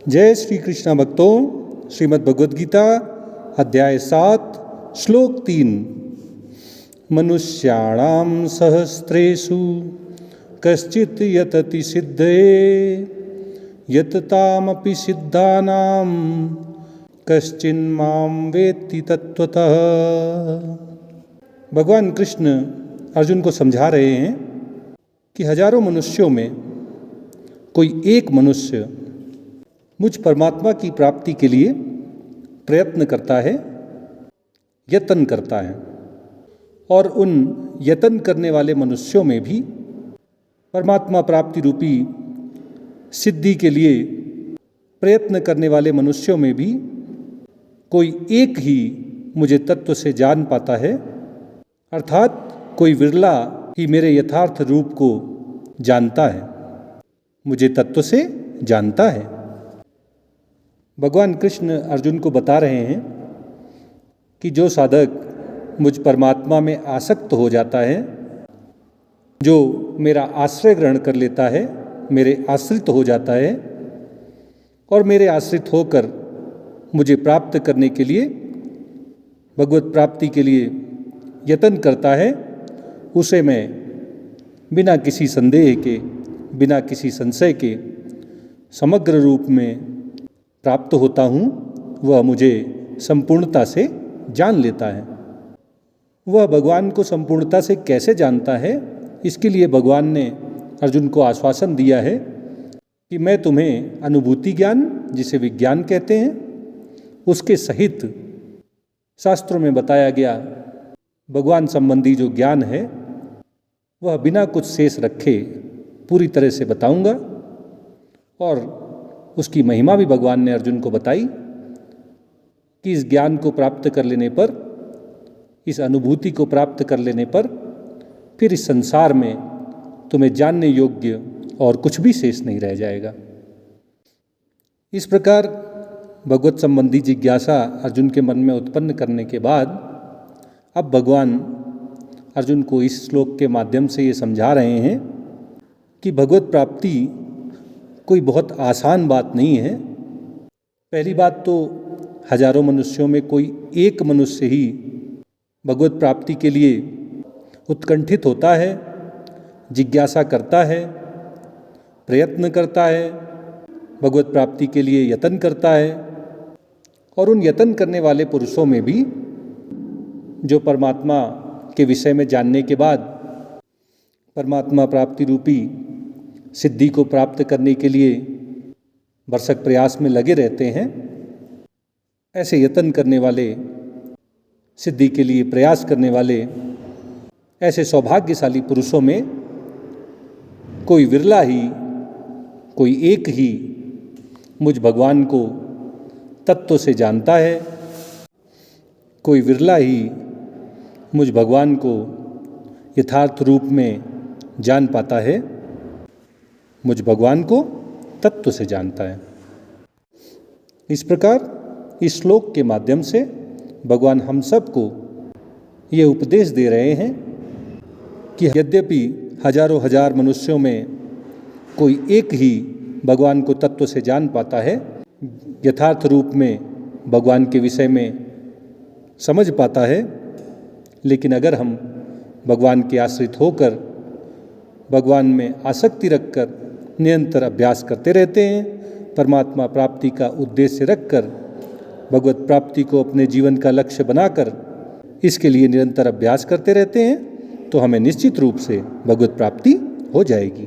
जय श्री कृष्ण भक्तों, श्रीमद् भगवद गीता अध्याय 7 श्लोक 3। मनुष्याणां सहस्रेषु कश्चित् यतति सिद्धये यततामपि सिद्धानां कश्चिन्मां वेत्ति तत्त्वतः। भगवान कृष्ण अर्जुन को समझा रहे हैं कि हजारों मनुष्यों में कोई एक मनुष्य मुझ परमात्मा की प्राप्ति के लिए प्रयत्न करता है, यत्न करता है, और उन यत्न करने वाले मनुष्यों में भी परमात्मा प्राप्ति रूपी सिद्धि के लिए प्रयत्न करने वाले मनुष्यों में भी कोई एक ही मुझे तत्व से जान पाता है, अर्थात कोई विरला ही मेरे यथार्थ रूप को जानता है, मुझे तत्व से जानता है। भगवान कृष्ण अर्जुन को बता रहे हैं कि जो साधक मुझ परमात्मा में आसक्त हो जाता है, जो मेरा आश्रय ग्रहण कर लेता है, मेरे आश्रित हो जाता है और मेरे आश्रित होकर मुझे प्राप्त करने के लिए, भगवत प्राप्ति के लिए यत्न करता है, उसे मैं बिना किसी संदेह के, बिना किसी संशय के समग्र रूप में प्राप्त होता हूँ। वह मुझे संपूर्णता से जान लेता है। वह भगवान को संपूर्णता से कैसे जानता है, इसके लिए भगवान ने अर्जुन को आश्वासन दिया है कि मैं तुम्हें अनुभूति ज्ञान, जिसे विज्ञान कहते हैं, उसके सहित शास्त्रों में बताया गया भगवान संबंधी जो ज्ञान है वह बिना कुछ शेष रखे पूरी तरह से बताऊंगा। और उसकी महिमा भी भगवान ने अर्जुन को बताई कि इस ज्ञान को प्राप्त कर लेने पर, इस अनुभूति को प्राप्त कर लेने पर फिर इस संसार में तुम्हें जानने योग्य और कुछ भी शेष नहीं रह जाएगा। इस प्रकार भगवत संबंधी जिज्ञासा अर्जुन के मन में उत्पन्न करने के बाद अब भगवान अर्जुन को इस श्लोक के माध्यम से ये समझा रहे हैं कि भगवत प्राप्ति कोई बहुत आसान बात नहीं है। पहली बात तो हजारों मनुष्यों में कोई एक मनुष्य ही भगवत प्राप्ति के लिए उत्कंठित होता है, जिज्ञासा करता है, प्रयत्न करता है, भगवत प्राप्ति के लिए यत्न करता है। और उन यत्न करने वाले पुरुषों में भी जो परमात्मा के विषय में जानने के बाद परमात्मा प्राप्ति रूपी सिद्धि को प्राप्त करने के लिए भरसक प्रयास में लगे रहते हैं, ऐसे यत्न करने वाले, सिद्धि के लिए प्रयास करने वाले ऐसे सौभाग्यशाली पुरुषों में कोई विरला ही, कोई एक ही मुझ भगवान को तत्व से जानता है, कोई विरला ही मुझ भगवान को यथार्थ रूप में जान पाता है, मुझ भगवान को तत्व से जानता है। इस प्रकार इस श्लोक के माध्यम से भगवान हम सबको ये उपदेश दे रहे हैं कि यद्यपि हजारों हजार मनुष्यों में कोई एक ही भगवान को तत्व से जान पाता है, यथार्थ रूप में भगवान के विषय में समझ पाता है, लेकिन अगर हम भगवान के आश्रित होकर, भगवान में आसक्ति रखकर निरंतर अभ्यास करते रहते हैं, परमात्मा प्राप्ति का उद्देश्य रखकर, भगवत प्राप्ति को अपने जीवन का लक्ष्य बनाकर इसके लिए निरंतर अभ्यास करते रहते हैं, तो हमें निश्चित रूप से भगवत प्राप्ति हो जाएगी।